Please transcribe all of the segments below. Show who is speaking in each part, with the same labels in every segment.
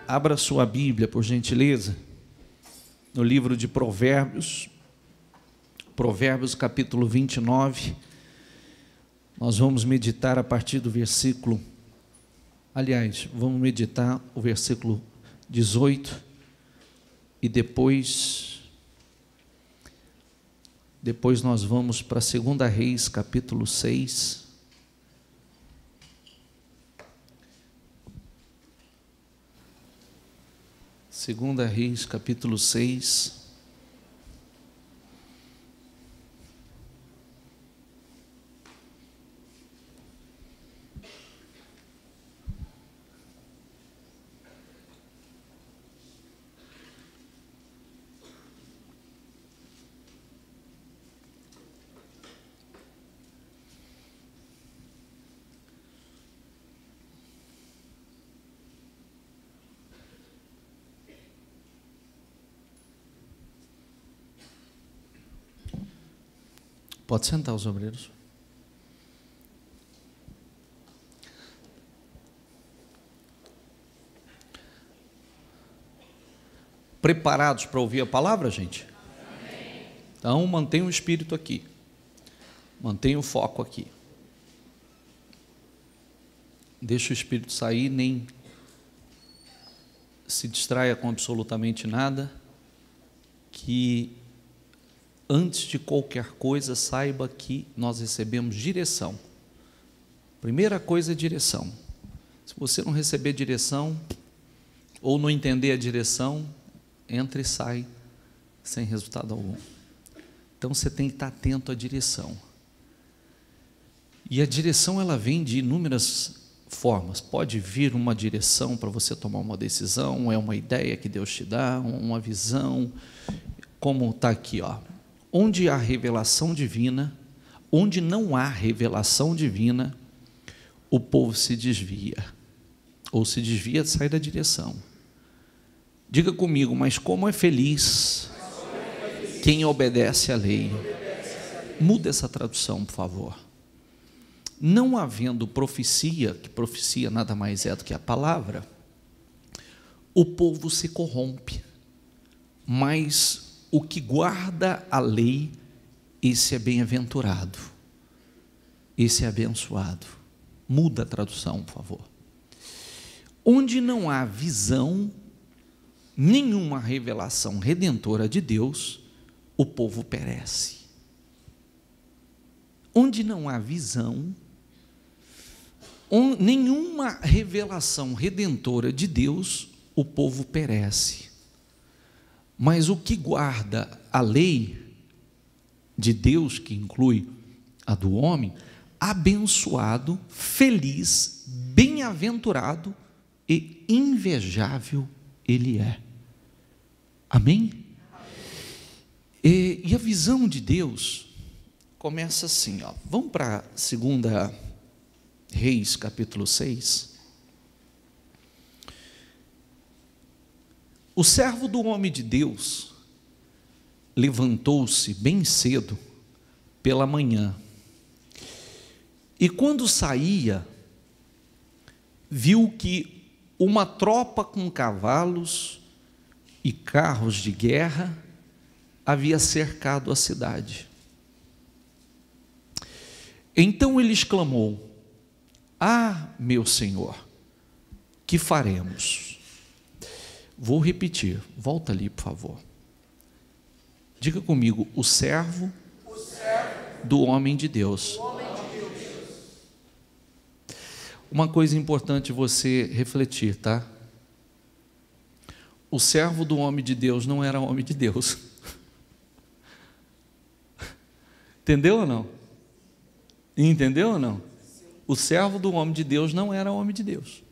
Speaker 1: Abra sua Bíblia, por gentileza, no livro de Provérbios, Provérbios capítulo 29. Nós vamos meditar a partir do versículo, vamos meditar o versículo 18 e depois nós vamos para 2 Reis capítulo 6. Segunda Reis, capítulo 6. Pode sentar, os obreiros. Preparados para ouvir a palavra, gente? Amém. Então, mantenha o espírito aqui. Mantenha o foco aqui. Deixa o espírito sair, nem se distraia com absolutamente nada, que antes de qualquer coisa, saiba que nós recebemos direção. Primeira coisa é direção. Se você não receber direção, ou não entender a direção, entra e sai sem resultado algum. Então você tem que estar atento à direção. E a direção, ela vem de inúmeras formas. Pode vir uma direção para você tomar uma decisão, é uma ideia que Deus te dá, uma visão, como está aqui, ó. Onde há revelação divina, onde não há revelação divina, o povo se desvia, ou se desvia, sai da direção. Diga comigo, mas como é feliz quem obedece à lei. Muda essa tradução, por favor. Não havendo profecia, que profecia nada mais é do que a palavra, o povo se corrompe, mas o que guarda a lei, esse é bem-aventurado, esse é abençoado. Muda a tradução, por favor. Onde não há visão, nenhuma revelação redentora de Deus, o povo perece. Onde não há visão, nenhuma revelação redentora de Deus, o povo perece. Mas o que guarda a lei de Deus, que inclui a do homem, abençoado, feliz, bem-aventurado e invejável ele é. Amém? E a visão de Deus começa assim, ó. Vamos para 2 Reis, capítulo 6. O servo do homem de Deus levantou-se bem cedo pela manhã, e quando saía, viu que uma tropa com cavalos e carros de guerra havia cercado a cidade. Então ele exclamou: "Ah, meu senhor, que faremos?" Vou repetir, volta ali, por favor. Diga comigo, o servo do homem de Deus. Uma coisa importante você refletir, tá? O servo do homem de Deus não era homem de Deus. Entendeu ou não? Entendeu ou não? O servo do homem de Deus não era homem de Deus.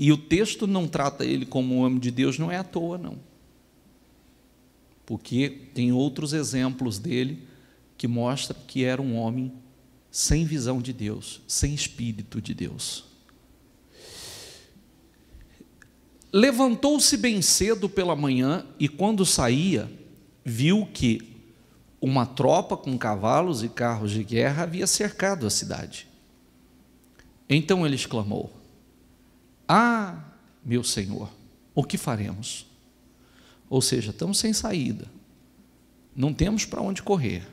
Speaker 1: E o texto não trata ele como um homem de Deus, não é à toa, não. Porque tem outros exemplos dele que mostram que era um homem sem visão de Deus, sem espírito de Deus. Levantou-se bem cedo pela manhã e quando saía, viu que uma tropa com cavalos e carros de guerra havia cercado a cidade. Então ele exclamou: Ah, meu Senhor, o que faremos? Ou seja, estamos sem saída, não temos para onde correr.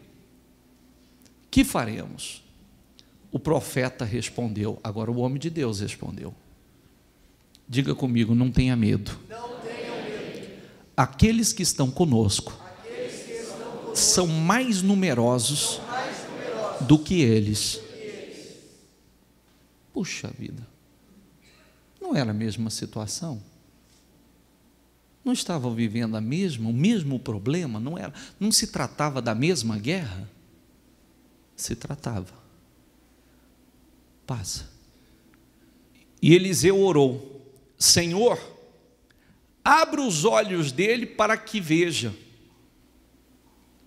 Speaker 1: Que faremos? O profeta respondeu, agora o homem de Deus respondeu. Diga comigo, não tenha medo.
Speaker 2: Não tenham medo.
Speaker 1: Aqueles que estão conosco são mais numerosos do que eles. Puxa vida, não era a mesma situação? Não estavam vivendo o mesmo problema? Não se tratava da mesma guerra? Se tratava. Passa. E Eliseu orou: Senhor, abra os olhos dele para que veja.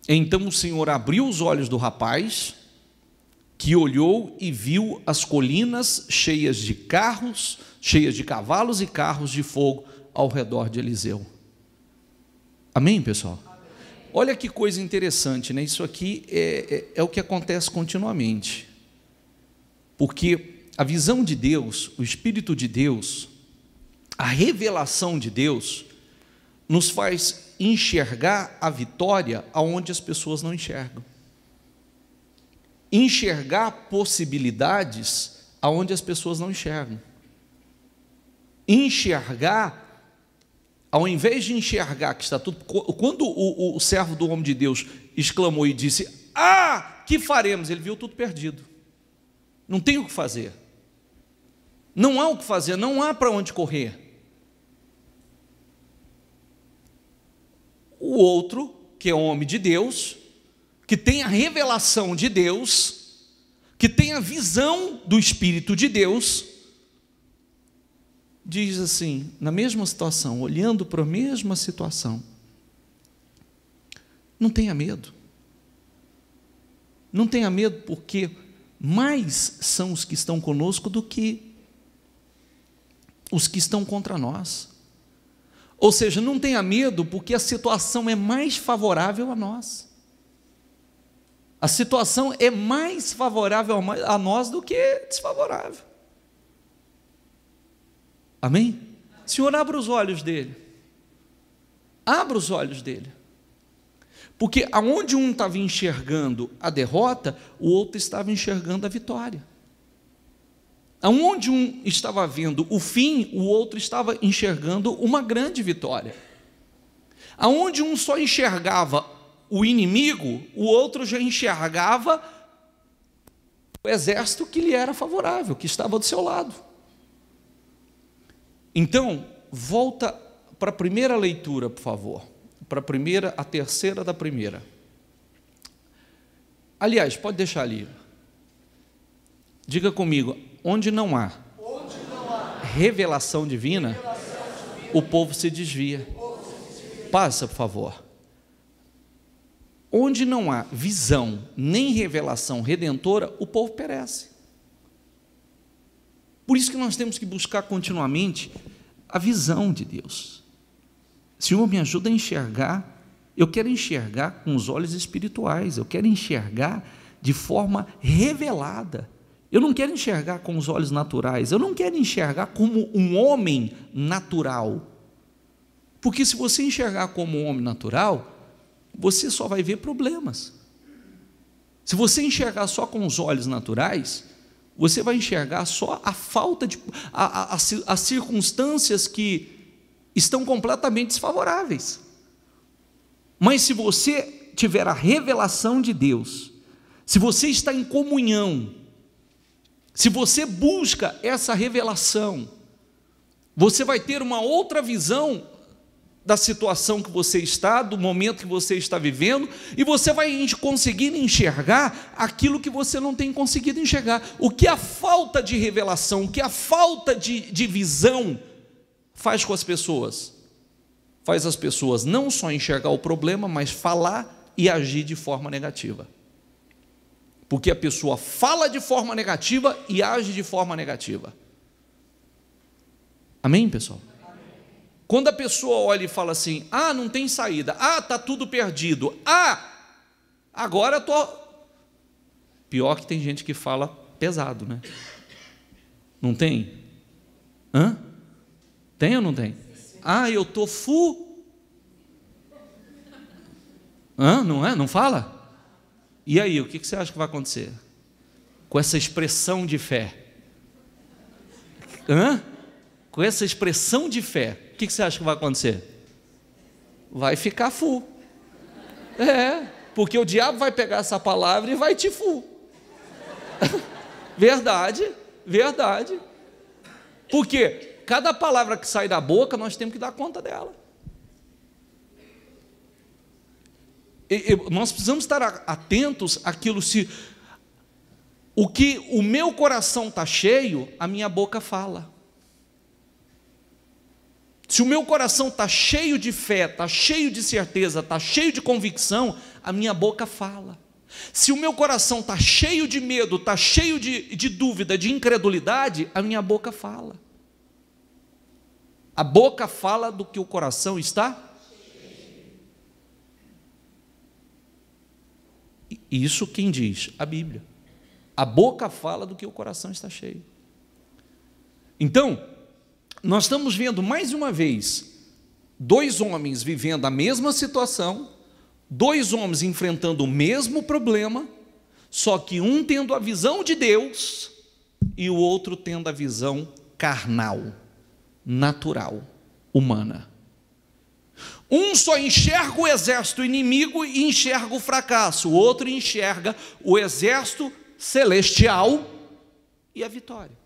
Speaker 1: Então o Senhor abriu os olhos do rapaz, que olhou e viu as colinas cheias de cavalos e carros de fogo ao redor de Eliseu. Amém, pessoal? Amém. Olha que coisa interessante, né? Isso aqui é o que acontece continuamente. Porque a visão de Deus, o Espírito de Deus, a revelação de Deus, nos faz enxergar a vitória aonde as pessoas não enxergam. Enxergar possibilidades aonde as pessoas não enxergam. Enxergar, ao invés de enxergar que está tudo... Quando o servo do homem de Deus exclamou e disse: ah, que faremos? Ele viu tudo perdido. Não tem o que fazer. Não há o que fazer, não há para onde correr. O outro, que é homem de Deus, que tem a revelação de Deus, que tem a visão do Espírito de Deus, diz assim, na mesma situação, olhando para a mesma situação: não tenha medo. Não tenha medo, porque mais são os que estão conosco do que os que estão contra nós. Ou seja, não tenha medo, porque a situação é mais favorável a nós. A situação é mais favorável a nós do que desfavorável. Amém? Senhor, abra os olhos dele. Abra os olhos dele. Porque aonde um estava enxergando a derrota, o outro estava enxergando a vitória. Aonde um estava vendo o fim, o outro estava enxergando uma grande vitória. Aonde um só enxergava o inimigo, o outro já enxergava o exército que lhe era favorável, que estava do seu lado. Então, volta para a primeira leitura, por favor. Para a terceira da primeira. Aliás, pode deixar ali. Diga comigo, onde não há revelação divina, o povo se desvia. Passa, por favor. Onde não há visão nem revelação redentora, o povo perece. Por isso que nós temos que buscar continuamente a visão de Deus. Senhor, me ajuda a enxergar. Eu quero enxergar com os olhos espirituais, eu quero enxergar de forma revelada. Eu não quero enxergar com os olhos naturais, eu não quero enxergar como um homem natural. Porque se você enxergar como um homem natural, você só vai ver problemas. Se você enxergar só com os olhos naturais, você vai enxergar só a falta de... as circunstâncias que estão completamente desfavoráveis. Mas se você tiver a revelação de Deus, se você está em comunhão, se você busca essa revelação, você vai ter uma outra visão da situação que você está, do momento que você está vivendo, e você vai conseguir enxergar aquilo que você não tem conseguido enxergar. O que a falta de revelação, o que a falta de visão faz com as pessoas? Faz as pessoas não só enxergar o problema, mas falar e agir de forma negativa. Porque a pessoa fala de forma negativa e age de forma negativa. Amém, pessoal? Amém. Quando a pessoa olha e fala assim: ah, não tem saída, ah, está tudo perdido, ah, agora eu estou... Pior que tem gente que fala pesado, né? Não tem? Hã? Tem ou não tem? Ah, eu estou não é? Não fala? E aí, o que você acha que vai acontecer? Com essa expressão de fé? Com essa expressão de fé, o que você acha que vai acontecer? Vai ficar full. Porque o diabo vai pegar essa palavra e vai te full. Verdade. Porque cada palavra que sai da boca, nós temos que dar conta dela. Nós precisamos estar atentos àquilo. Se o que o meu coração está cheio, a minha boca fala. Se o meu coração está cheio de fé, está cheio de certeza, está cheio de convicção, a minha boca fala. Se o meu coração está cheio de medo, está cheio de dúvida, de incredulidade, a minha boca fala. A boca fala do que o coração está. Isso quem diz? A Bíblia. A boca fala do que o coração está cheio. Então, nós estamos vendo mais uma vez dois homens vivendo a mesma situação, dois homens enfrentando o mesmo problema, só que um tendo a visão de Deus e o outro tendo a visão carnal, natural, humana. Um só enxerga o exército inimigo e enxerga o fracasso, o outro enxerga o exército celestial e a vitória.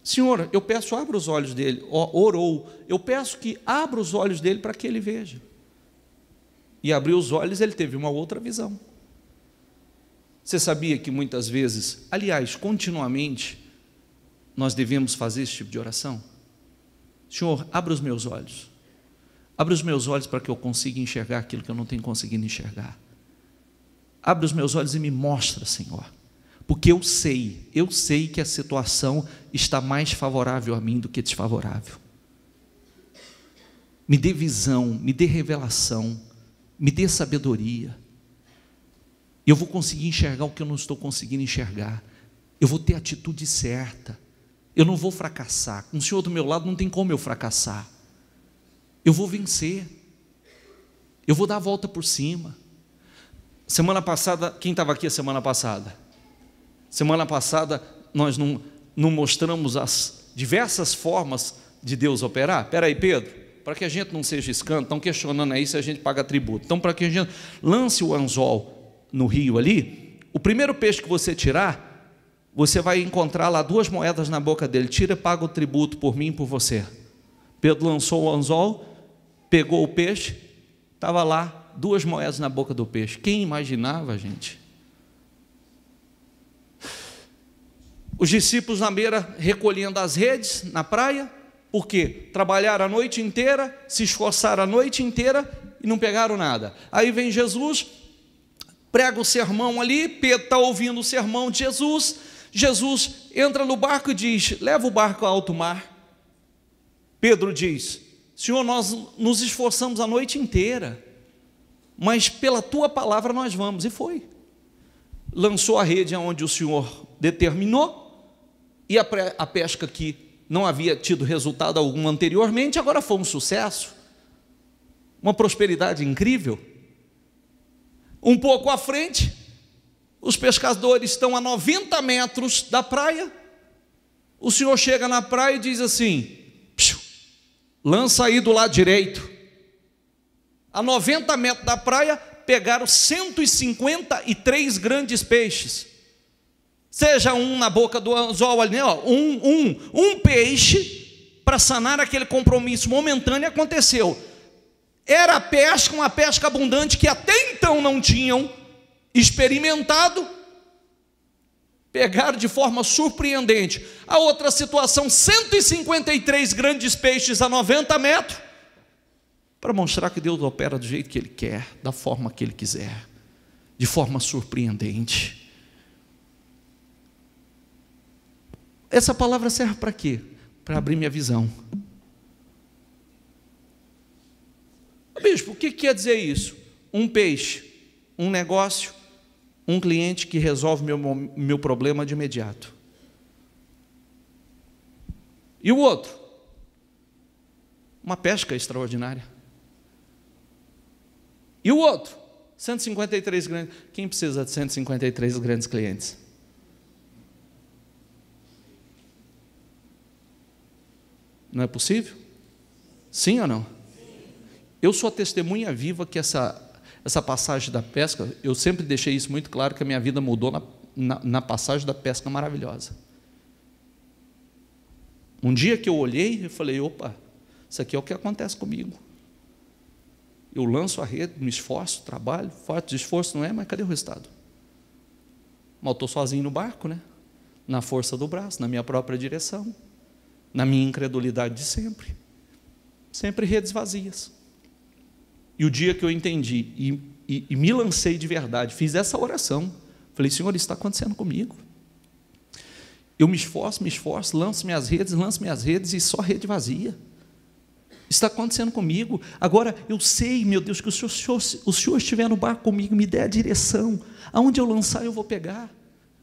Speaker 1: Senhor, eu peço, abra os olhos dele. Orou, eu peço que abra os olhos dele para que ele veja. E abriu os olhos, ele teve uma outra visão. Você sabia que muitas vezes, aliás, continuamente, nós devemos fazer esse tipo de oração? Senhor, abra os meus olhos. Abra os meus olhos para que eu consiga enxergar aquilo que eu não tenho conseguido enxergar. Abra os meus olhos e me mostra, Senhor. Porque eu sei que a situação está mais favorável a mim do que desfavorável. Me dê visão, me dê revelação, me dê sabedoria. Eu vou conseguir enxergar o que eu não estou conseguindo enxergar. Eu vou ter a atitude certa. Eu não vou fracassar. Com o Senhor do meu lado não tem como eu fracassar. Eu vou vencer. Eu vou dar a volta por cima. Semana passada, quem estava aqui a semana passada? Semana passada nós não mostramos as diversas formas de Deus operar. Espera aí, Pedro, para que a gente não seja escândalo, estão questionando aí se a gente paga tributo. Então, para que a gente lance o anzol no rio ali, o primeiro peixe que você tirar, você vai encontrar lá 2 moedas na boca dele. Tira e paga o tributo por mim e por você. Pedro lançou o anzol, pegou o peixe, estava lá 2 moedas na boca do peixe. Quem imaginava, gente? Os discípulos na beira recolhendo as redes na praia, por quê? Trabalharam a noite inteira, se esforçaram a noite inteira e não pegaram nada. Aí vem Jesus, prega o sermão ali, Pedro está ouvindo o sermão de Jesus, Jesus entra no barco e diz, leva o barco a alto mar. Pedro diz, Senhor, nós nos esforçamos a noite inteira, mas pela tua palavra nós vamos, e foi. Lançou a rede aonde o Senhor determinou, e a pesca que não havia tido resultado algum anteriormente, agora foi um sucesso, uma prosperidade incrível. Um pouco à frente, os pescadores estão a 90 metros da praia, o Senhor chega na praia e diz assim, lança aí do lado direito. A 90 metros da praia, pegaram 153 grandes peixes, seja um na boca do anzol ali, um peixe, para sanar aquele compromisso momentâneo, aconteceu. Era a pesca, uma pesca abundante, que até então não tinham experimentado, pegaram de forma surpreendente. A outra situação, 153 grandes peixes a 90 metros, para mostrar que Deus opera do jeito que Ele quer, da forma que Ele quiser, de forma surpreendente. Essa palavra serve para quê? Para abrir minha visão. Bispo, o que quer dizer isso? Um peixe, um negócio, um cliente que resolve meu problema de imediato. E o outro? Uma pesca extraordinária. E o outro? 153 grandes. Quem precisa de 153 grandes clientes? Não é possível? Sim ou não? Eu sou a testemunha viva que essa passagem da pesca, eu sempre deixei isso muito claro, que a minha vida mudou na passagem da pesca maravilhosa. Um dia que eu olhei e falei, opa, isso aqui é o que acontece comigo. Eu lanço a rede, me esforço, trabalho, forte esforço não é, mas cadê o resultado? Mas eu estou sozinho no barco, né? Na força do braço, na minha própria direção, na minha incredulidade de sempre. Sempre redes vazias. E o dia que eu entendi e me lancei de verdade, fiz essa oração, falei, Senhor, isso está acontecendo comigo. Eu me esforço, lanço minhas redes e só rede vazia. Está acontecendo comigo. Agora eu sei, meu Deus, que o Senhor estiver no barco comigo, me dê a direção. Aonde eu lançar, eu vou pegar.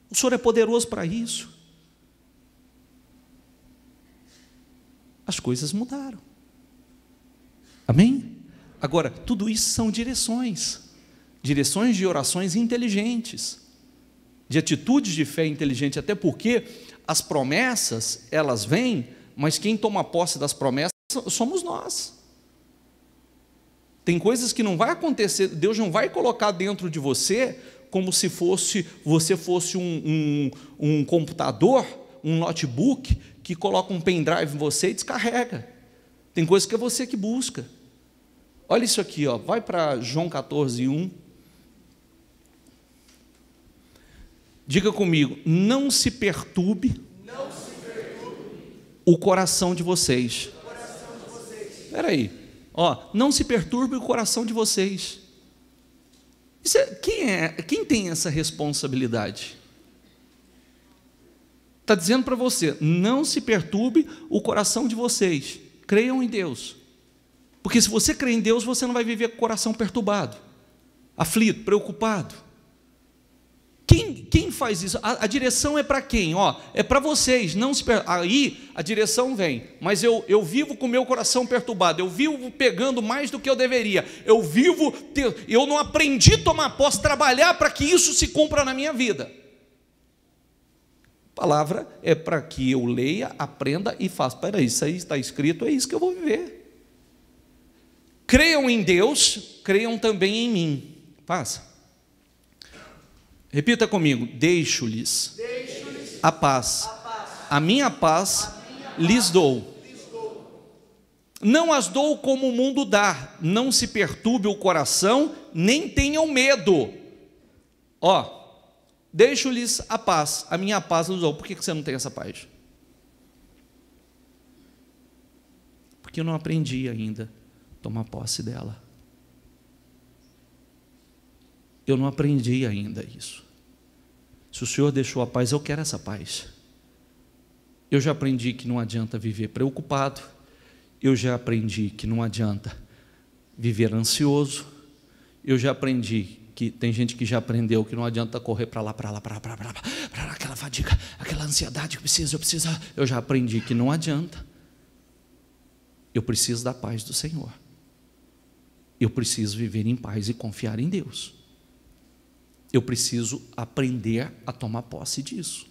Speaker 1: O Senhor é poderoso para isso. As coisas mudaram. Amém? Agora, tudo isso são direções de orações inteligentes, de atitudes de fé inteligente, até porque as promessas, elas vêm, mas quem toma posse das promessas somos nós. Tem coisas que não vai acontecer, Deus não vai colocar dentro de você como se você fosse um computador, um notebook, que coloca um pendrive em você e descarrega. Tem coisas que é você que busca. Olha isso aqui, ó. Vai para João 14:1. Diga comigo, não se perturbe o coração de vocês. Espera aí, ó, não se perturbe o coração de vocês. Quem tem essa responsabilidade? Está dizendo para você, não se perturbe o coração de vocês, creiam em Deus. Porque se você crê em Deus, você não vai viver com o coração perturbado, aflito, preocupado. Quem faz isso? A direção é para quem? Ó, é para vocês. Não se aí a direção vem, mas eu vivo com o meu coração perturbado, eu vivo pegando mais do que eu deveria, eu não aprendi a tomar posse, trabalhar para que isso se cumpra na minha vida. A palavra é para que eu leia, aprenda e faça. Espera aí, isso aí está escrito, é isso que eu vou viver. Creiam em Deus, creiam também em mim. Passa. Repita comigo, deixo-lhes a paz, a minha paz lhes dou. Não as dou como o mundo dá, não se perturbe o coração, nem tenham medo. Ó, deixo-lhes a paz, a minha paz lhes dou. Por que você não tem essa paz? Porque eu não aprendi ainda a tomar posse dela. Eu não aprendi ainda isso. Se o Senhor deixou a paz, eu quero essa paz. Eu já aprendi que não adianta viver preocupado. Eu já aprendi que não adianta viver ansioso. Eu já aprendi que tem gente que já aprendeu que não adianta correr para lá, aquela fadiga, aquela ansiedade que eu preciso. Eu já aprendi que não adianta. Eu preciso da paz do Senhor. Eu preciso viver em paz e confiar em Deus. Eu preciso aprender a tomar posse disso.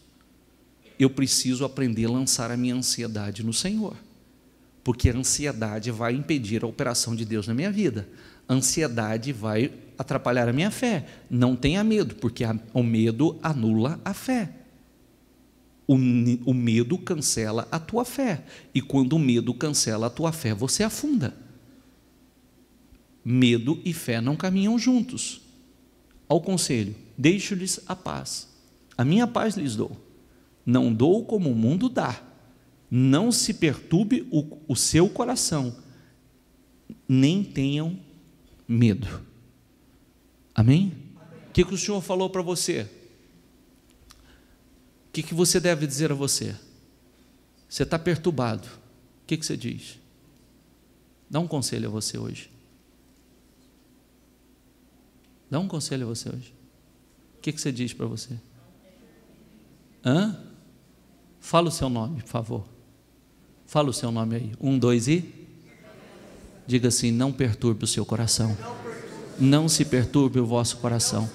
Speaker 1: Eu preciso aprender a lançar a minha ansiedade no Senhor. Porque a ansiedade vai impedir a operação de Deus na minha vida. A ansiedade vai atrapalhar a minha fé. Não tenha medo, porque o medo anula a fé. O medo cancela a tua fé. E quando o medo cancela a tua fé, você afunda. Medo e fé não caminham juntos. Ao conselho, deixo-lhes a paz, a minha paz lhes dou, não dou como o mundo dá, não se perturbe o seu coração, nem tenham medo. Amém? O que o Senhor falou para você? O que você deve dizer a você? Você está perturbado, o que você diz? Dá um conselho a você hoje. Dá um conselho a você hoje. O que você diz para você? Fala o seu nome, por favor. Fala o seu nome aí. 1, 2 e... Diga assim: não perturbe o seu coração. Não se perturbe o vosso coração.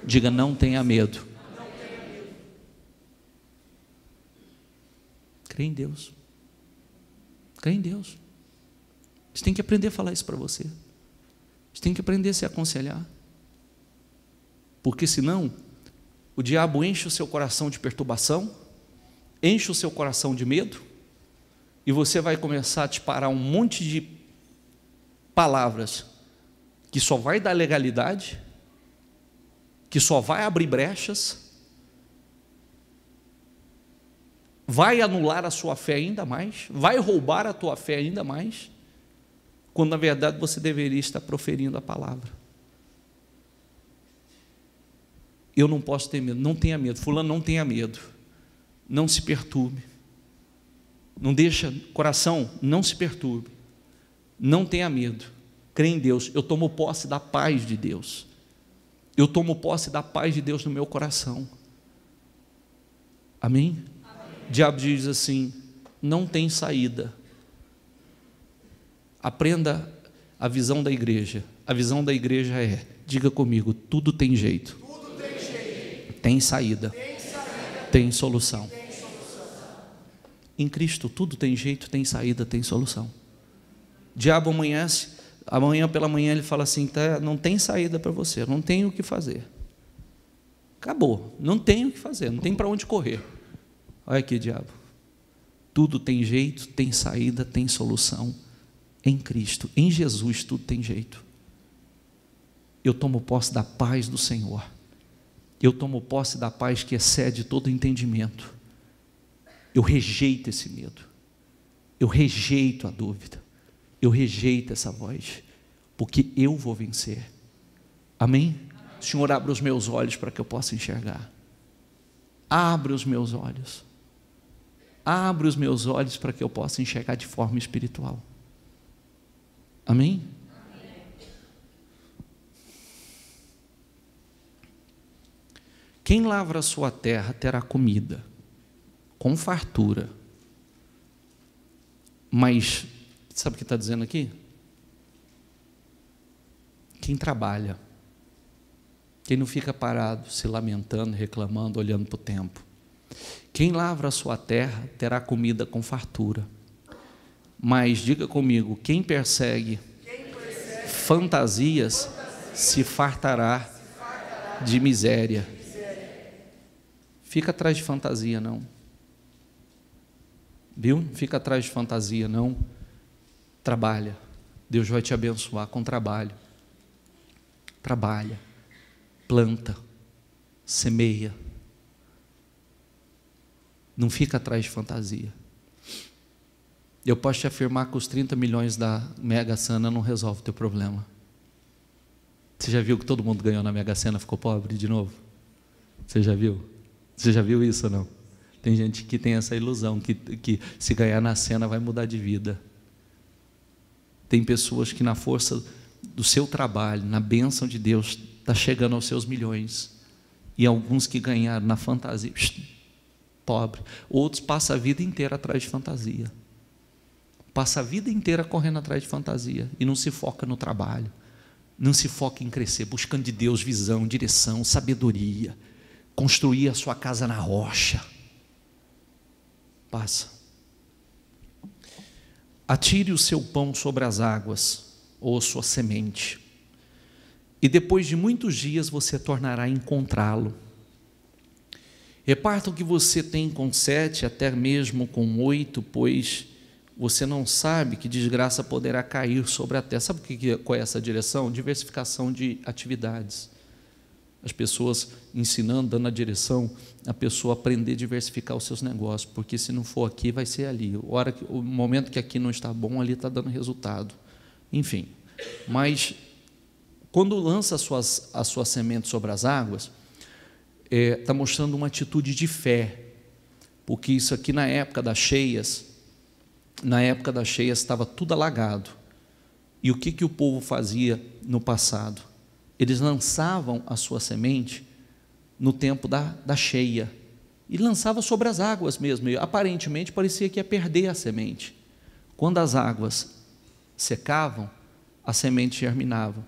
Speaker 1: Diga: não tenha medo. Crê em Deus. Crê em Deus. Você tem que aprender a falar isso para você. Você tem que aprender a se aconselhar. Porque senão, o diabo enche o seu coração de perturbação, enche o seu coração de medo, e você vai começar a disparar um monte de palavras que só vai dar legalidade, que só vai abrir brechas, vai anular a sua fé ainda mais, vai roubar a tua fé ainda mais, quando na verdade você deveria estar proferindo a palavra. Eu não posso ter medo. Não tenha medo. Fulano, não tenha medo. Não se perturbe. Não deixa, coração, não se perturbe. Não tenha medo. Crê em Deus. Eu tomo posse da paz de Deus. Eu tomo posse da paz de Deus no meu coração. Amém? O diabo diz assim: não tem saída. Aprenda a visão da igreja. A visão da igreja é, diga comigo, tudo tem jeito. Tem saída, tem solução. Em Cristo tudo tem jeito, tem saída, tem solução. O diabo amanhece, amanhã pela manhã ele fala assim: tá, não tem saída para você, não tem o que fazer. Acabou, não tem o que fazer, não tem para onde correr. Olha aqui, diabo. Tudo tem jeito, tem saída, tem solução. Em Cristo, em Jesus tudo tem jeito. Eu tomo posse da paz do Senhor. Eu tomo posse da paz que excede todo entendimento. Eu rejeito esse medo. Eu rejeito a dúvida. Eu rejeito essa voz. Porque eu vou vencer. Amém? Senhor, abre os meus olhos para que eu possa enxergar. Abre os meus olhos. Abre os meus olhos para que eu possa enxergar de forma espiritual. Amém? Quem lavra a sua terra terá comida, com fartura. Mas, sabe o que está dizendo aqui? Quem trabalha, quem não fica parado, se lamentando, reclamando, olhando para o tempo. Quem lavra a sua terra terá comida com fartura. Mas, diga comigo, quem persegue fantasias se fartará de miséria. Fica atrás de fantasia, não. Viu? Fica atrás de fantasia, não. Trabalha. Deus vai te abençoar com trabalho. Trabalha. Planta. Semeia. Não fica atrás de fantasia. Eu posso te afirmar que os 30 milhões da Mega Sena não resolve o teu problema. Você já viu que todo mundo ganhou na Mega Sena, ficou pobre de novo? Você já viu? Você já viu isso ou não? Tem gente que tem essa ilusão, que se ganhar na Sena vai mudar de vida. Tem pessoas que na força do seu trabalho, na bênção de Deus, está chegando aos seus milhões. E alguns que ganharam na fantasia, pobre. Outros passam a vida inteira atrás de fantasia. Passa a vida inteira correndo atrás de fantasia e não se foca no trabalho, não se foca em crescer, buscando de Deus visão, direção, sabedoria, construir a sua casa na rocha. Passa. Atire o seu pão sobre as águas, ou sua semente, e depois de muitos dias você tornará a encontrá-lo. Reparta o que você tem com 7, até mesmo com 8, pois você não sabe que desgraça poderá cair sobre a terra. Sabe qual é essa direção? Diversificação de atividades. As pessoas ensinando, dando a direção, a pessoa aprender a diversificar os seus negócios, porque se não for aqui, vai ser ali. O momento que aqui não está bom, ali está dando resultado. Enfim, mas quando lança a sua semente sobre as águas, está mostrando uma atitude de fé, porque isso aqui na época das cheias estava tudo alagado. E o que o povo fazia no passado? Eles lançavam a sua semente no tempo da cheia, e lançava sobre as águas mesmo, e aparentemente parecia que ia perder a semente, Quando as águas secavam, a semente germinava.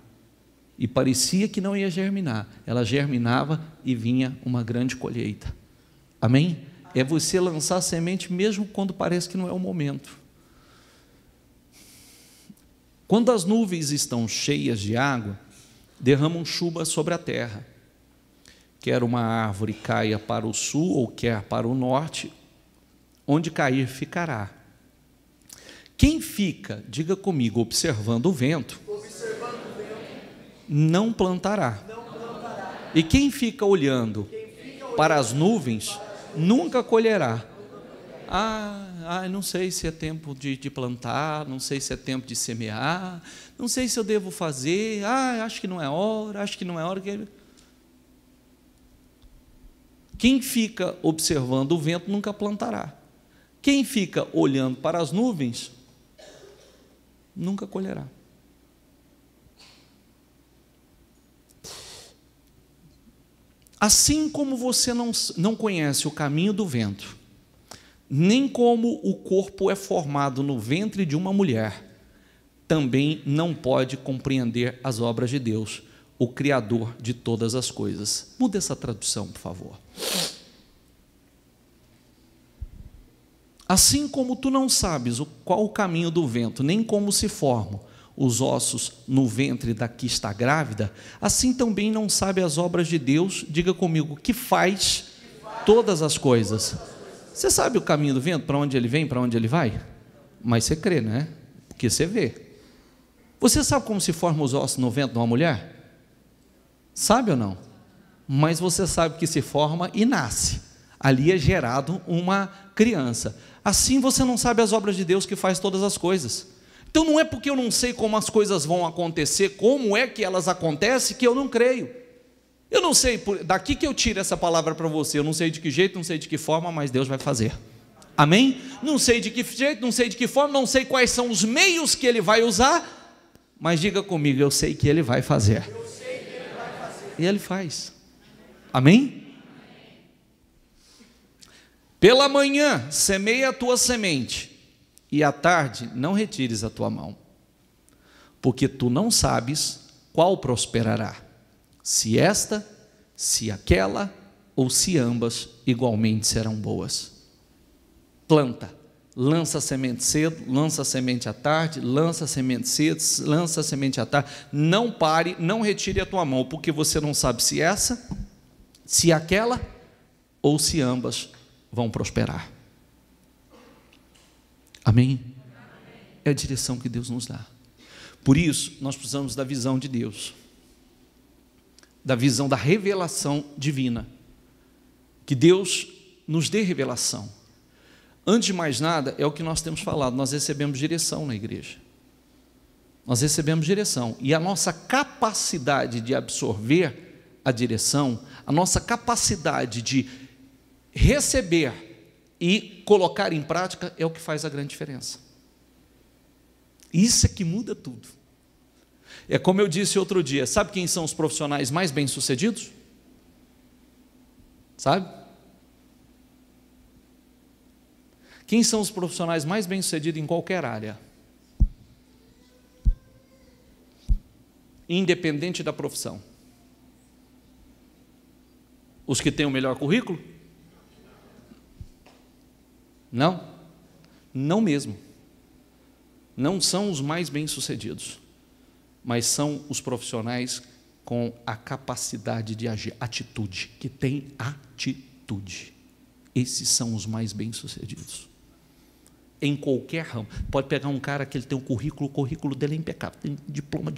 Speaker 1: E parecia que não ia germinar. Ela germinava e vinha uma grande colheita. Amém? É você lançar a semente mesmo quando parece que não é o momento. Quando as nuvens estão cheias de água, derramam chuva sobre a terra. Quer uma árvore caia para o sul ou quer para o norte, onde cair ficará. Quem fica, diga comigo, observando o vento, não plantará. E quem fica olhando para as nuvens, nunca colherá. Não sei se é tempo de plantar, não sei se é tempo de semear, não sei se eu devo fazer, acho que não é hora, Quem fica observando o vento nunca plantará. Quem fica olhando para as nuvens, nunca colherá. Assim como você não conhece o caminho do vento, nem como o corpo é formado no ventre de uma mulher, também não pode compreender as obras de Deus, o Criador de todas as coisas. Muda essa tradução, por favor. Assim como tu não sabes qual o caminho do vento, nem como se formam os ossos no ventre da que está grávida, assim também não sabe as obras de Deus, diga comigo, que faz todas as coisas. Você sabe o caminho do vento, para onde ele vem, para onde ele vai? Mas você crê, né? Porque você vê. Você sabe como se formam os ossos no ventre de uma mulher? Sabe ou não? Mas você sabe que se forma e nasce. Ali é gerado uma criança. Assim você não sabe as obras de Deus que faz todas as coisas. Então não é porque eu não sei como as coisas vão acontecer, como é que elas acontecem, que eu não creio. Eu não sei, daqui que eu tiro essa palavra para você, eu não sei de que jeito, não sei de que forma, mas Deus vai fazer. Amém? Não sei de que jeito, não sei de que forma, não sei quais são os meios que Ele vai usar, mas diga comigo, eu sei que Ele vai fazer. E Ele faz. Amém? Pela manhã, semeia a tua semente, e à tarde não retires a tua mão, porque tu não sabes qual prosperará, se esta, se aquela, ou se ambas igualmente serão boas. Planta, lança a semente cedo, lança a semente à tarde, lança a semente cedo, lança a semente à tarde, não pare, não retire a tua mão, porque você não sabe se essa, se aquela, ou se ambas vão prosperar. Amém? É a direção que Deus nos dá. Por isso, nós precisamos da visão de Deus, da visão da revelação divina, que Deus nos dê revelação. Antes de mais nada, é o que nós temos falado, nós recebemos direção na igreja. Nós recebemos direção, e a nossa capacidade de absorver a direção, a nossa capacidade de receber e colocar em prática é o que faz a grande diferença. Isso é que muda tudo. É como eu disse outro dia, sabe quem são os profissionais mais bem-sucedidos? Sabe? Quem são os profissionais mais bem-sucedidos em qualquer área? Independente da profissão. Os que têm o melhor currículo? Não, não mesmo. Não são os mais bem-sucedidos, mas são os profissionais com a capacidade de agir, atitude, que tem atitude. Esses são os mais bem-sucedidos. Em qualquer ramo. Pode pegar um cara que ele tem um currículo, o currículo dele é impecável, tem diploma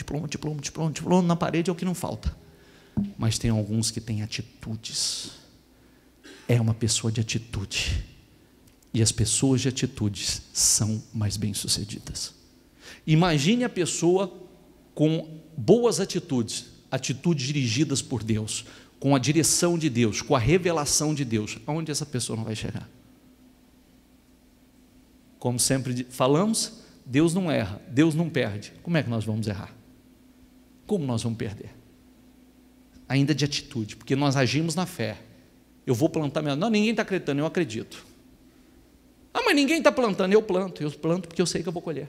Speaker 1: na parede é o que não falta. Mas tem alguns que têm atitudes. É uma pessoa de atitude. E as pessoas de atitudes são mais bem-sucedidas. Imagine a pessoa com boas atitudes, atitudes dirigidas por Deus, com a direção de Deus, com a revelação de Deus. Aonde essa pessoa não vai chegar? Como sempre falamos, Deus não erra, Deus não perde. Como é que nós vamos errar? Como nós vamos perder? Ainda de atitude, porque nós agimos na fé. Eu vou plantar minha... Não, ninguém está acreditando, eu acredito. Ah, mas ninguém está plantando. Eu planto porque eu sei que eu vou colher.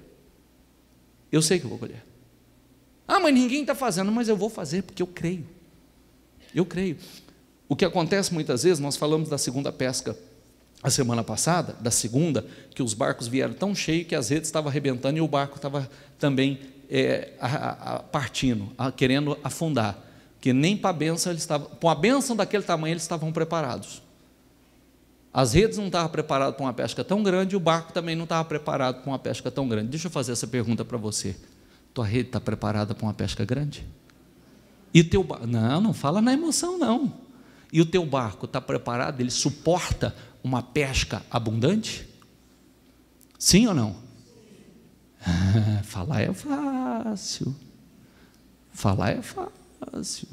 Speaker 1: Eu sei que eu vou colher. Ah, mas ninguém está fazendo, mas eu vou fazer porque eu creio. Eu creio. O que acontece muitas vezes, nós falamos da segunda pesca a semana passada, da segunda, que os barcos vieram tão cheios que as redes estavam arrebentando e o barco estava também partindo, querendo afundar, que nem para a bênção eles estavam, com a bênção daquele tamanho eles estavam preparados. As redes não estavam preparadas para uma pesca tão grande e o barco também não estava preparado para uma pesca tão grande. Deixa eu fazer essa pergunta para você. Tua rede está preparada para uma pesca grande? E teu barco? Não fala na emoção, não. E o teu barco está preparado? Ele suporta uma pesca abundante? Sim ou não? Falar é fácil. Falar é fácil.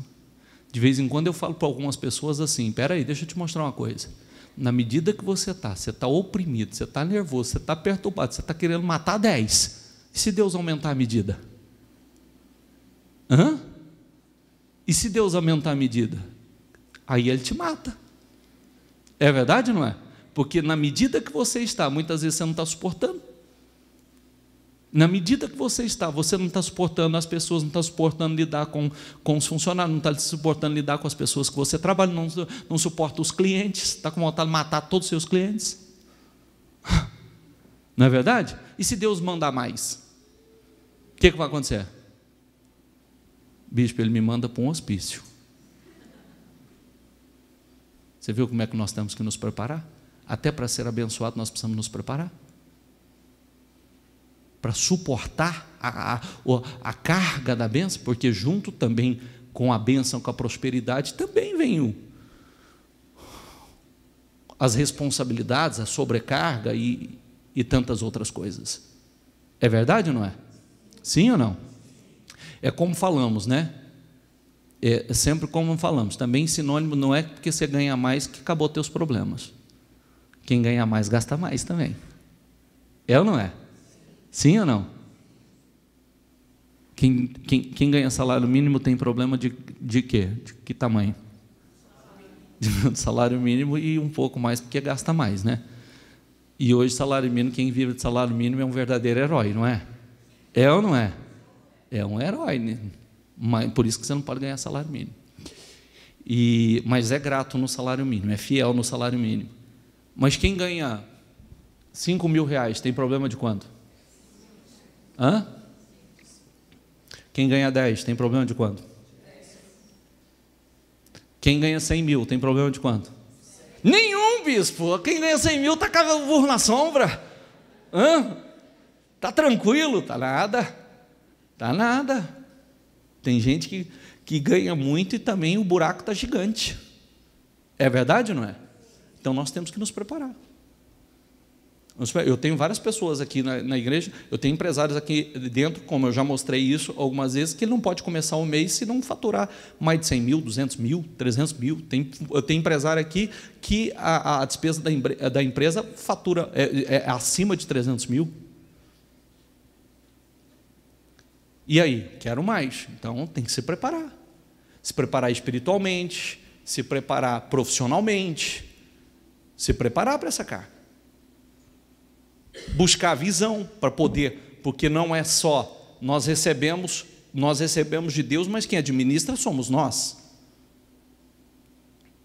Speaker 1: De vez em quando eu falo para algumas pessoas assim: espera aí, deixa eu te mostrar uma coisa. Na medida que você está oprimido, você está nervoso, você está perturbado, você está querendo matar 10. E se Deus aumentar a medida? E se Deus aumentar a medida? Aí Ele te mata. É verdade ou não é? Porque na medida que você está, muitas vezes você não está suportando. Na medida que você não está suportando as pessoas, não está suportando lidar com os funcionários, não está suportando lidar com as pessoas que você trabalha, não suporta os clientes, está com vontade de matar todos os seus clientes. Não é verdade? E se Deus mandar mais? O que vai acontecer? Bispo, Ele me manda para um hospício. Você viu como é que nós temos que nos preparar? Até para ser abençoado nós precisamos nos preparar. Para suportar a carga da bênção, porque junto também com a bênção, com a prosperidade, também vem as responsabilidades, a sobrecarga e tantas outras coisas. É verdade ou não é? Sim ou não? É como falamos, né? É sempre como falamos. Também sinônimo não é porque você ganha mais que acabou teus problemas. Quem ganha mais gasta mais também. É ou não é? Sim ou não? Quem ganha salário mínimo tem problema de quê? De que tamanho? De salário mínimo e um pouco mais porque gasta mais, né? E hoje salário mínimo, quem vive de salário mínimo é um verdadeiro herói, não é? É ou não é? É um herói, né? Mas, por isso que você não pode ganhar salário mínimo. Mas é grato no salário mínimo, é fiel no salário mínimo. Mas quem ganha 5 mil reais tem problema de quanto? Quem ganha 10 tem problema de quanto? Quem ganha 100 mil tem problema de quanto? Nenhum, bispo. Quem ganha 100 mil está com burro na sombra. Está tranquilo? Está nada. Está nada. Tem gente que ganha muito e também o buraco está gigante. É verdade ou não é? Então nós temos que nos preparar. Eu tenho várias pessoas aqui na igreja, eu tenho empresários aqui dentro, como eu já mostrei isso algumas vezes, que ele não pode começar um mês se não faturar mais de 100 mil, 200 mil, 300 mil. Eu tenho empresário aqui que a despesa da empresa fatura acima de 300 mil. E aí? Quero mais. Então tem que se preparar. Se preparar espiritualmente, se preparar profissionalmente, se preparar para essa carga. Buscar a visão para poder, porque não é só nós recebemos de Deus, mas quem administra somos nós.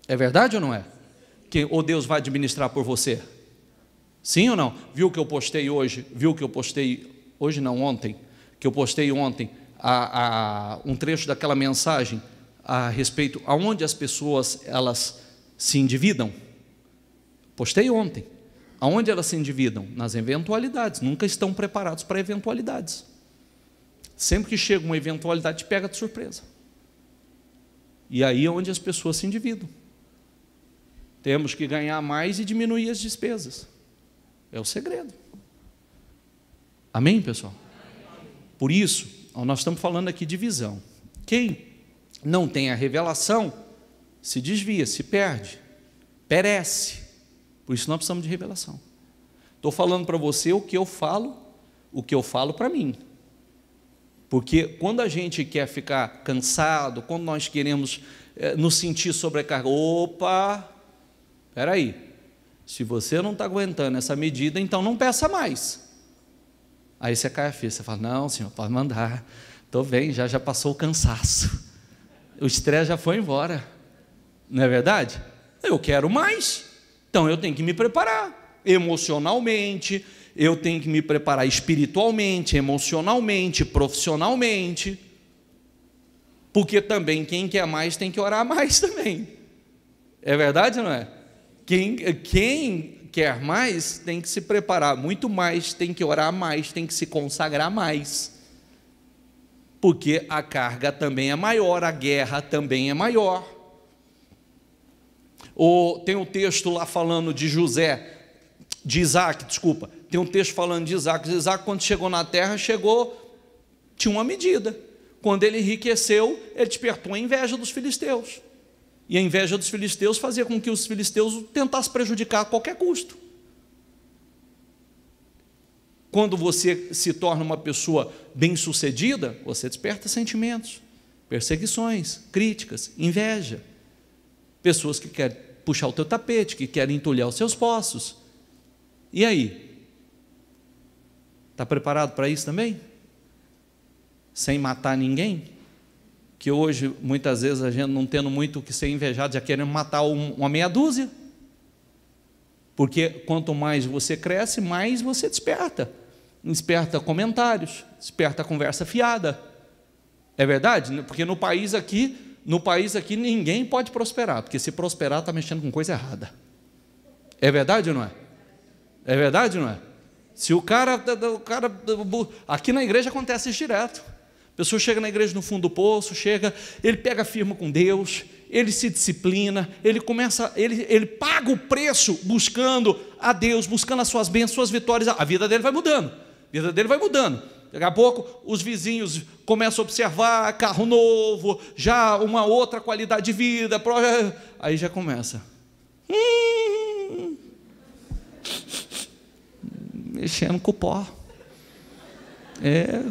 Speaker 1: É verdade ou não é? Ou Deus vai administrar por você? Sim ou não? Viu o que eu postei hoje? Ontem, que eu postei ontem, um trecho daquela mensagem a respeito aonde as pessoas elas se endividam? Postei ontem. Aonde elas se endividam? Nas eventualidades. Nunca estão preparados para eventualidades. Sempre que chega uma eventualidade, te pega de surpresa. E aí é onde as pessoas se endividam. Temos que ganhar mais e diminuir as despesas. É o segredo. Amém, pessoal? Por isso, nós estamos falando aqui de visão. Quem não tem a revelação, se desvia, se perde, perece. Por isso nós precisamos de revelação. Estou falando para você o que eu falo para mim. Porque quando a gente quer ficar cansado, quando nós queremos nos sentir sobrecarregados, espera aí, Se você não está aguentando essa medida, então não peça mais. Aí você cai a ficha, você fala, não, Senhor, pode mandar, estou bem, já passou o cansaço, o estresse já foi embora, não é verdade? Eu quero mais, então eu tenho que me preparar, emocionalmente, eu tenho que me preparar espiritualmente, emocionalmente, profissionalmente, porque também quem quer mais tem que orar mais também, é verdade ou não é? Quem quer mais tem que se preparar muito mais, tem que orar mais, tem que se consagrar mais, porque a carga também é maior, a guerra também é maior. Tem um texto lá falando de Isaac, tem um texto falando de Isaac. Isaac, quando chegou na terra, tinha uma medida. Quando ele enriqueceu, ele despertou a inveja dos filisteus. E a inveja dos filisteus fazia com que os filisteus tentassem prejudicar a qualquer custo. Quando você se torna uma pessoa bem-sucedida, você desperta sentimentos, perseguições, críticas, inveja. Pessoas que querem puxar o teu tapete, que querem entulhar os seus poços. E aí? Está preparado para isso também? Sem matar ninguém? Que hoje, muitas vezes, a gente não tendo muito o que ser invejado, já querendo matar uma meia dúzia. Porque quanto mais você cresce, mais você desperta. Desperta comentários, desperta conversa fiada. É verdade? Porque no país aqui ninguém pode prosperar, porque se prosperar está mexendo com coisa errada. É verdade ou não é? É verdade ou não é? Se o cara aqui na igreja acontece isso direto. A pessoa chega na igreja no fundo do poço, ele pega firme com Deus, ele se disciplina, ele paga o preço buscando a Deus, buscando as suas bênçãos, suas vitórias, a vida dele vai mudando, daqui a pouco os vizinhos começam a observar carro novo, já uma outra qualidade de vida, aí já começa, mexendo com o pó, é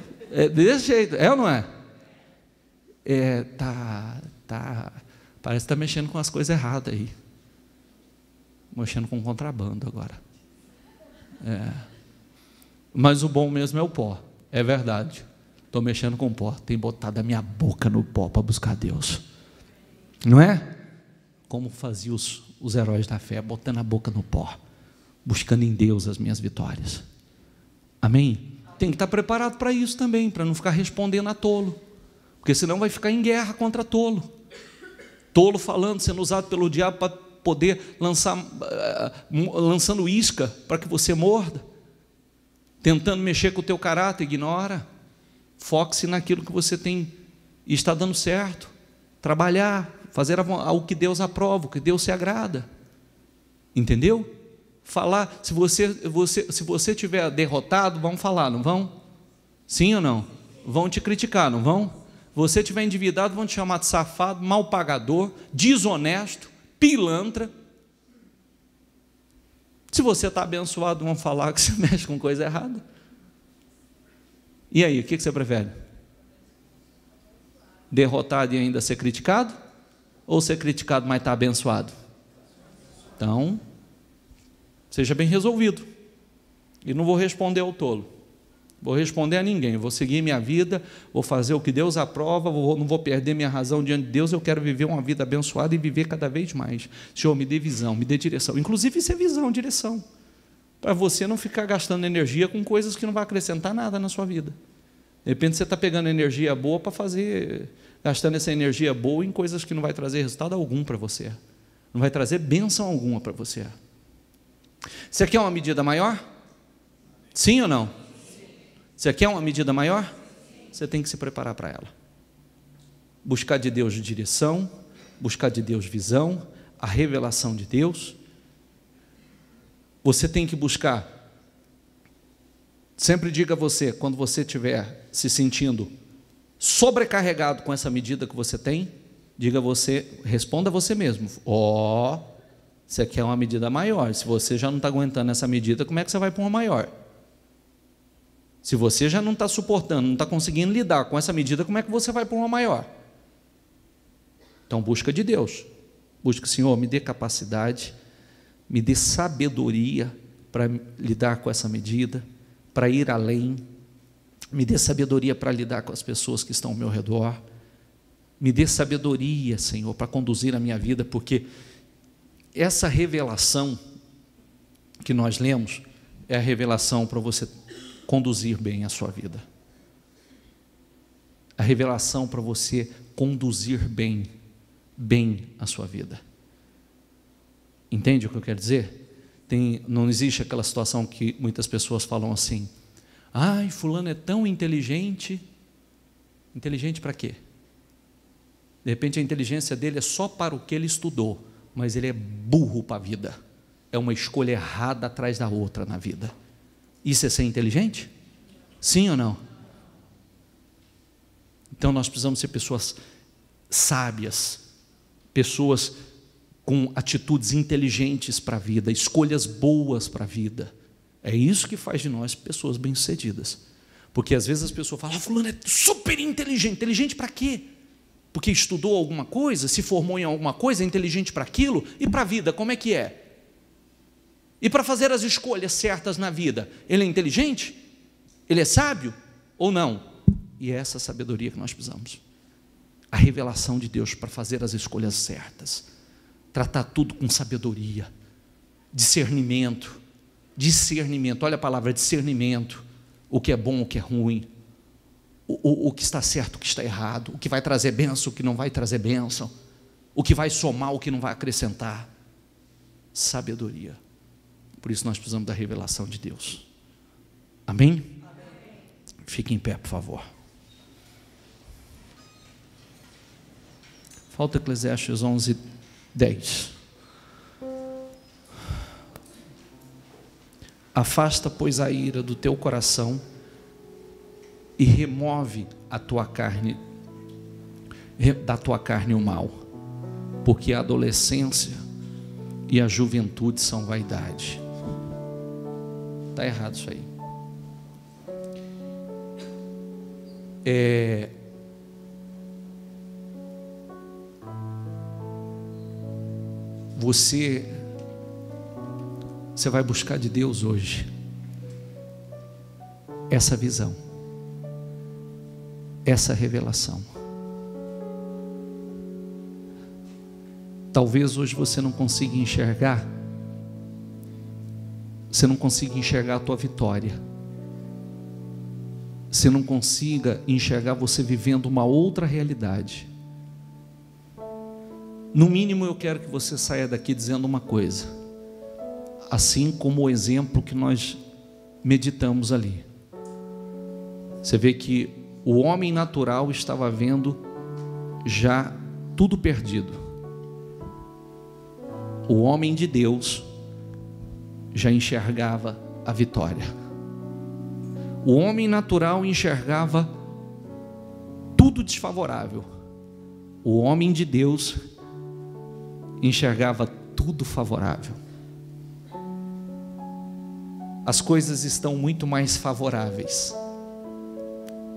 Speaker 1: desse jeito, é ou não é? Parece que está mexendo com as coisas erradas aí, mexendo com contrabando agora, mas o bom mesmo é o pó, é verdade, estou mexendo com o pó, tenho botado a minha boca no pó para buscar Deus, não é? Como faziam os heróis da fé, botando a boca no pó, buscando em Deus as minhas vitórias, amém? Tem que estar preparado para isso também, para não ficar respondendo a tolo, porque senão vai ficar em guerra contra tolo falando, sendo usado pelo diabo para poder lançando isca para que você morda, tentando mexer com o teu caráter, ignora, foque-se naquilo que você tem e está dando certo, trabalhar, fazer o que Deus aprova, o que Deus se agrada, entendeu? Falar, se você estiver derrotado, vão falar, não vão? Sim ou não? Vão te criticar, não vão? Você estiver endividado, vão te chamar de safado, mal pagador, desonesto, pilantra. Se você está abençoado, vão falar que você mexe com coisa errada. E aí, o que você prefere? Derrotado e ainda ser criticado? Ou ser criticado, mas estar abençoado? Então, seja bem resolvido. E não vou responder ao tolo. Vou responder a ninguém. Vou seguir minha vida, vou fazer o que Deus aprova, não vou perder minha razão diante de Deus. Eu quero viver uma vida abençoada e viver cada vez mais. Senhor, me dê visão, me dê direção. Inclusive, isso é visão, direção. Para você não ficar gastando energia com coisas que não vai acrescentar nada na sua vida. De repente, você está pegando energia boa para gastando essa energia boa em coisas que não vai trazer resultado algum para você. Não vai trazer bênção alguma para você. Você quer uma medida maior? Sim ou não? Você quer uma medida maior? Você tem que se preparar para ela. Buscar de Deus direção, buscar de Deus visão, a revelação de Deus. Você tem que buscar. Sempre diga a você, quando você estiver se sentindo sobrecarregado com essa medida que você tem, responda a você mesmo. Você quer uma medida maior. Se você já não está aguentando essa medida, como é que você vai para uma maior? Se você já não está suportando, não está conseguindo lidar com essa medida, como é que você vai para uma maior? Então, busca de Deus. Busca, Senhor, me dê capacidade, me dê sabedoria para lidar com essa medida, para ir além, me dê sabedoria para lidar com as pessoas que estão ao meu redor, me dê sabedoria, Senhor, para conduzir a minha vida, porque essa revelação que nós lemos é a revelação para você conduzir bem a sua vida. A revelação para você conduzir bem a sua vida. Entende o que eu quero dizer? Não existe aquela situação que muitas pessoas falam assim: ai, fulano é tão inteligente. Inteligente para quê? De repente a inteligência dele é só para o que ele estudou, mas ele é burro para a vida. É uma escolha errada atrás da outra na vida. Isso é ser inteligente? Sim ou não? Então nós precisamos ser pessoas sábias, pessoas com atitudes inteligentes para a vida, escolhas boas para a vida. É isso que faz de nós pessoas bem-sucedidas. Porque às vezes as pessoas falam: fulano é super inteligente. Inteligente para quê? Porque estudou alguma coisa, se formou em alguma coisa, é inteligente para aquilo. E para a vida, como é que é? E para fazer as escolhas certas na vida, ele é inteligente? Ele é sábio ou não? E é essa sabedoria que nós precisamos. A revelação de Deus para fazer as escolhas certas. Tratar tudo com sabedoria, discernimento, olha a palavra discernimento, o que é bom, o que é ruim, o que está certo, o que está errado, o que vai trazer bênção, o que não vai trazer bênção, o que vai somar, o que não vai acrescentar, sabedoria. Por isso nós precisamos da revelação de Deus. Amém? Fique em pé, por favor. Falta Eclesiastes 11:10. Afasta, pois, a ira do teu coração e remove a tua carne, da tua carne o mal, porque a adolescência e a juventude são vaidade. Está errado isso aí. Você vai buscar de Deus hoje essa visão, essa revelação. Talvez hoje você não consiga enxergar, a tua vitória, você não consiga enxergar você vivendo uma outra realidade. No mínimo eu quero que você saia daqui dizendo uma coisa, assim como o exemplo que nós meditamos ali. Você vê que o homem natural estava vendo já tudo perdido. O homem de Deus já enxergava a vitória. O homem natural enxergava tudo desfavorável. O homem de Deus enxergava tudo favorável. As coisas estão muito mais favoráveis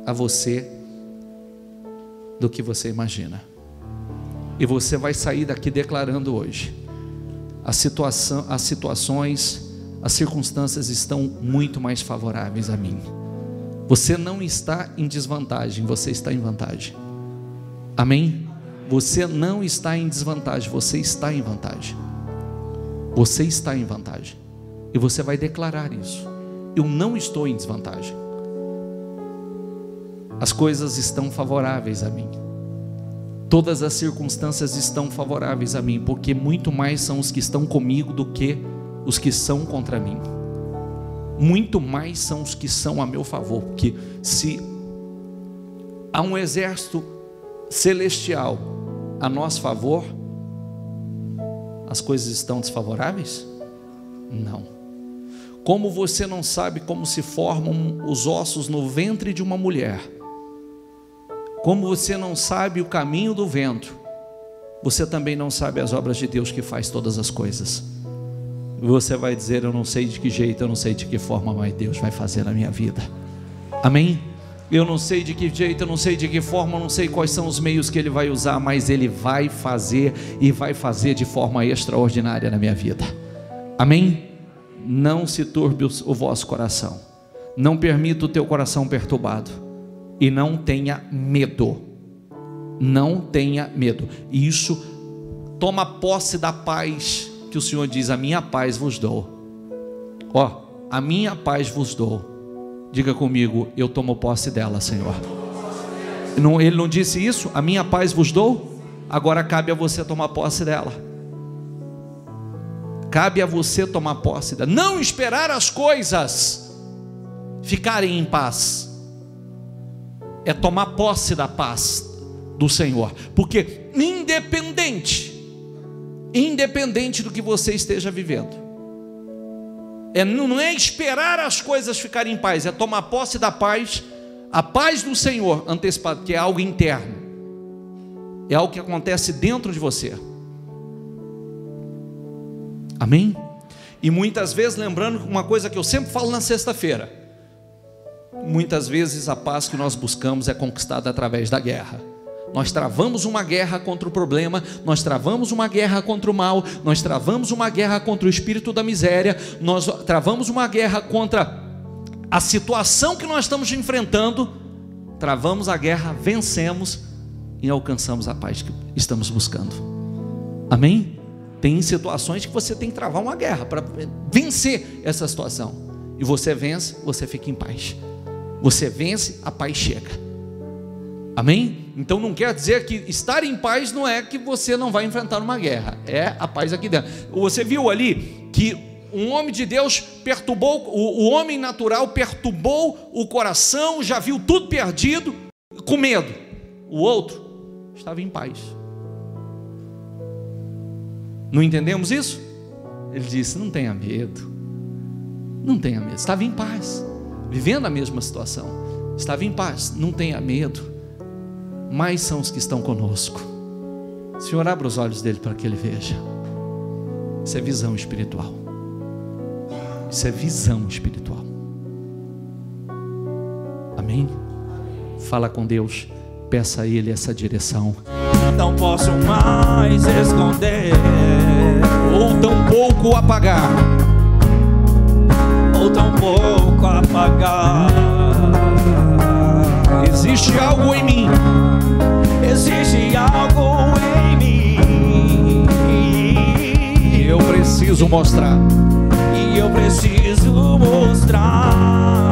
Speaker 1: a você do que você imagina. E você vai sair daqui declarando hoje: as situações, as circunstâncias estão muito mais favoráveis a mim. Você não está em desvantagem, você está em vantagem. Amém? Você não está em desvantagem, você está em vantagem. Você está em vantagem. E você vai declarar isso: eu não estou em desvantagem. As coisas estão favoráveis a mim. Todas as circunstâncias estão favoráveis a mim, porque muito mais são os que estão comigo do que os que são contra mim. Muito mais são os que são a meu favor, porque se há um exército celestial a nosso favor, as coisas estão desfavoráveis? Não. Como você não sabe como se formam os ossos no ventre de uma mulher, como você não sabe o caminho do vento, você também não sabe as obras de Deus que faz todas as coisas. Você vai dizer: eu não sei de que jeito, eu não sei de que forma, mas Deus vai fazer na minha vida. Amém? Eu não sei de que jeito, eu não sei de que forma, eu não sei quais são os meios que Ele vai usar, mas Ele vai fazer, e vai fazer de forma extraordinária na minha vida. Amém? Não se turbe o vosso coração, não permita o teu coração perturbado, e não tenha medo, não tenha medo. E isso, toma posse da paz que o Senhor diz: a minha paz vos dou. Ó, a minha paz vos dou. Diga comigo: eu tomo posse dela, Senhor. Ele não disse isso? A minha paz vos dou? Agora cabe a você tomar posse dela. Cabe a você tomar posse dela. Não esperar as coisas ficarem em paz, é tomar posse da paz do Senhor. Porque independente do que você esteja vivendo, não é esperar as coisas ficarem em paz, é tomar posse da paz, a paz do Senhor antecipada, que é algo interno, é algo que acontece dentro de você. Amém? E muitas vezes, lembrando uma coisa que eu sempre falo na sexta-feira, muitas vezes a paz que nós buscamos é conquistada através da guerra. Nós travamos uma guerra contra o problema, nós travamos uma guerra contra o mal, nós travamos uma guerra contra o espírito da miséria, nós travamos uma guerra contra a situação que nós estamos enfrentando, travamos a guerra, vencemos e alcançamos a paz que estamos buscando. Amém? Tem situações que você tem que travar uma guerra para vencer essa situação, e você vence, você fica em paz. Você vence, a paz chega. Amém? Então não quer dizer que estar em paz não é que você não vai enfrentar uma guerra, é a paz aqui dentro. Você viu ali que um homem de Deus perturbou, o homem natural perturbou o coração, já viu tudo perdido, com medo. O outro estava em paz. Não entendemos isso? Ele disse: não tenha medo, não tenha medo. Estava em paz, vivendo a mesma situação, estava em paz, não tenha medo. Mais são os que estão conosco. Senhor, abra os olhos dele para que ele veja. Isso é visão espiritual. Isso é visão espiritual. Amém? Fala com Deus, peça a Ele essa direção.
Speaker 2: Não posso mais esconder,
Speaker 1: ou tampouco apagar,
Speaker 2: ou tampouco apagar.
Speaker 1: Existe algo em mim,
Speaker 2: existe algo em mim,
Speaker 1: eu preciso mostrar,
Speaker 2: e eu preciso mostrar.